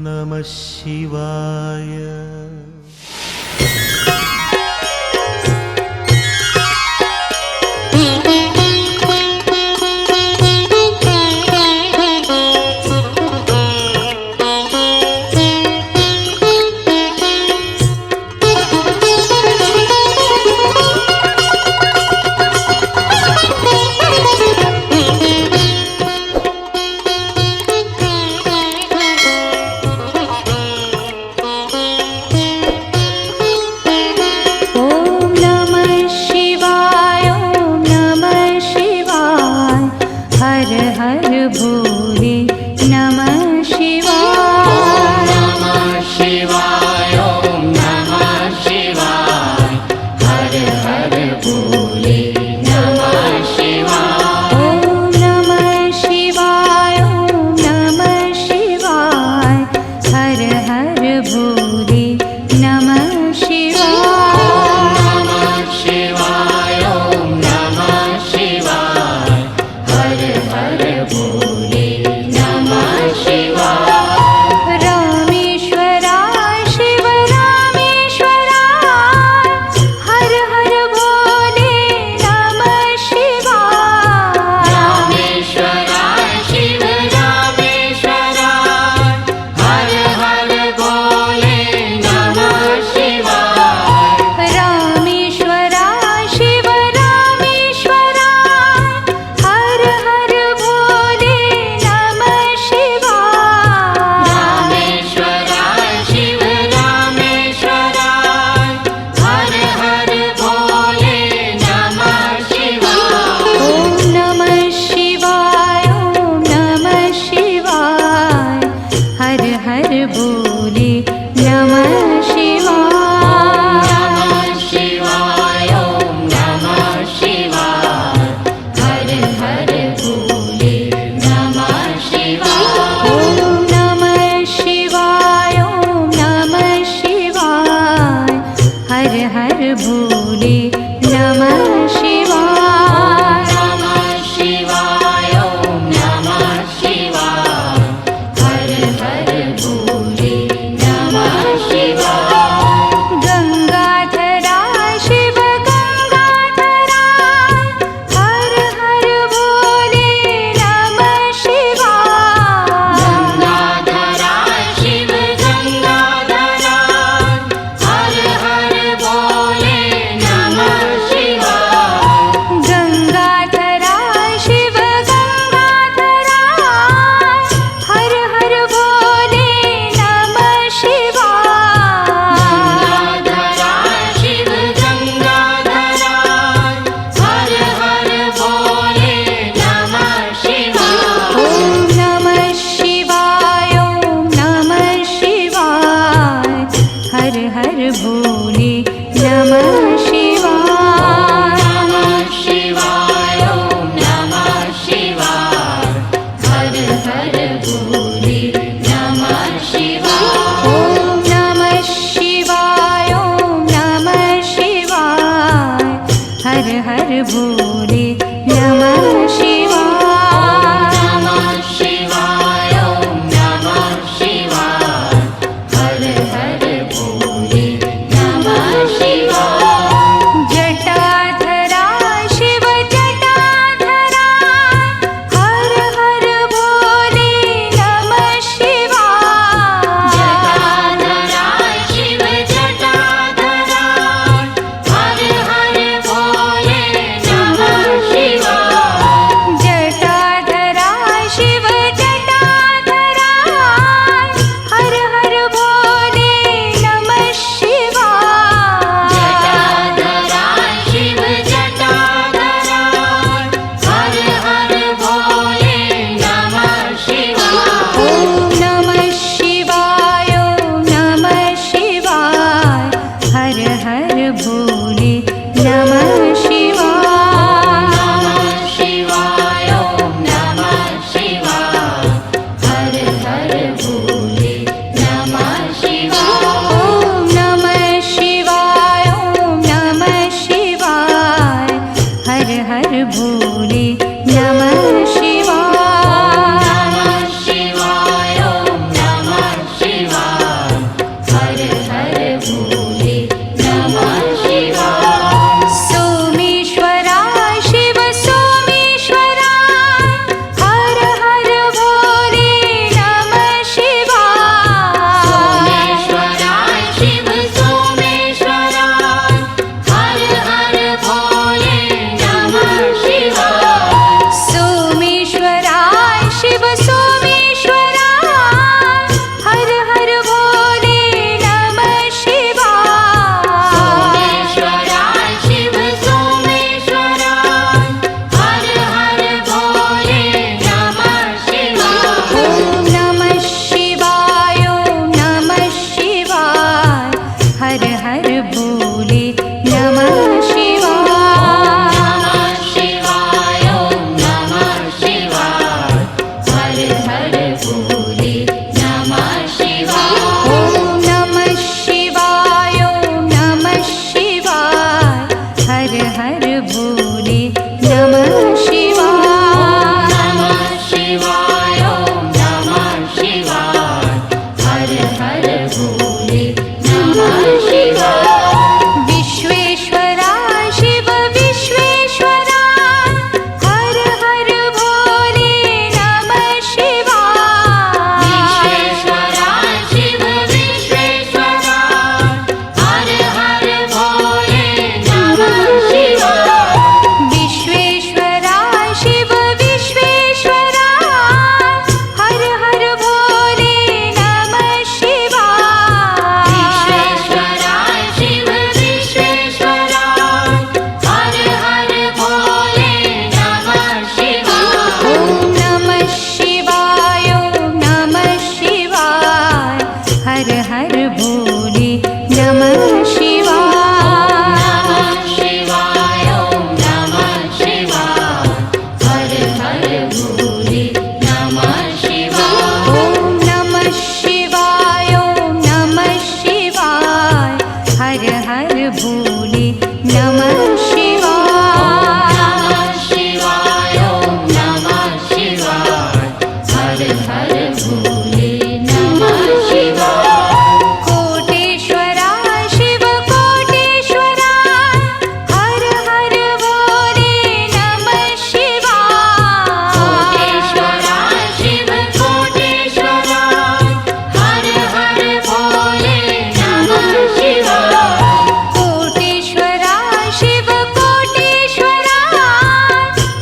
नमः शिवाय। शिवाय ओम नमः शिवाय। नमः शिवाय। शिवाय ओम नमः शिवाय। हर हर भोले नमः शिवाय। कोटेश्वराय शिव कोटेश्वराय हर हर भोले नमः शिवाय। कोटेश्वराय शिव कोटेश्वराय। हर हर भोले नमः शिवाय। कोटेश्वराय शिव कोटेश्वराय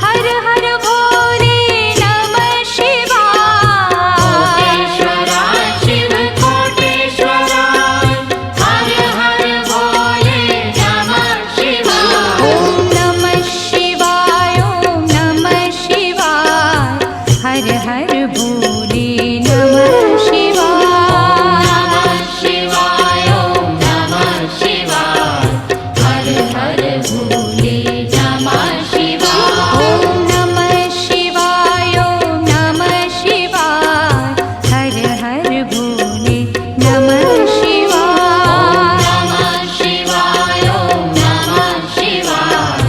हर हर भोले नमः शिवाय। कोटेश्वराय शिव कोटेश्वराय। हर हर भोले नमः शिवाय। ओम नमः शिवाय ओम नमः शिवाय हर हर भोले नमः शिवाय। नमः शिवाय ओम नमः शिवाय। हर हर भोले नमः शिवाय। ओम नमः शिवाय ओम नमः शिवाय हर हर भोले नमः शिवाय। नमः शिवाय ओम नमः शिवाय।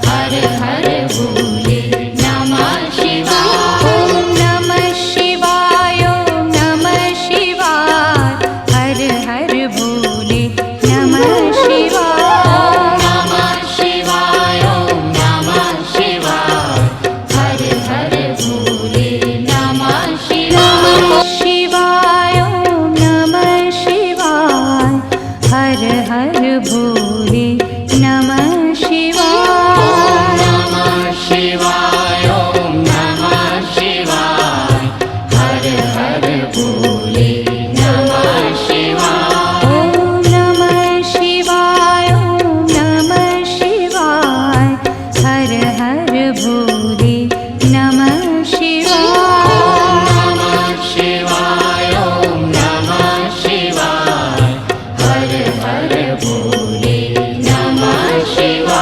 हर हर भोले नमः शिवाय। ओम नमः शिवाय ओम नमः शिवाय हर हर भोले नमः शिवाय। नमः शिवाय ओम नमः शिवाय। हर हर भोले नमः शिवाय। शिवाय ओम नमः शिवाय हर हर भोले नमः शिवाय। नमः शिवाय ओम नमः शिवाय। हर हर भोले नमः शिवाय। ओम नमः शिवाय ओम नमः शिवाय हर हर भोले नमः शिवाय। नमः शिवाय ओम नमः शिवाय। हर हर भोले नमः शिवाय।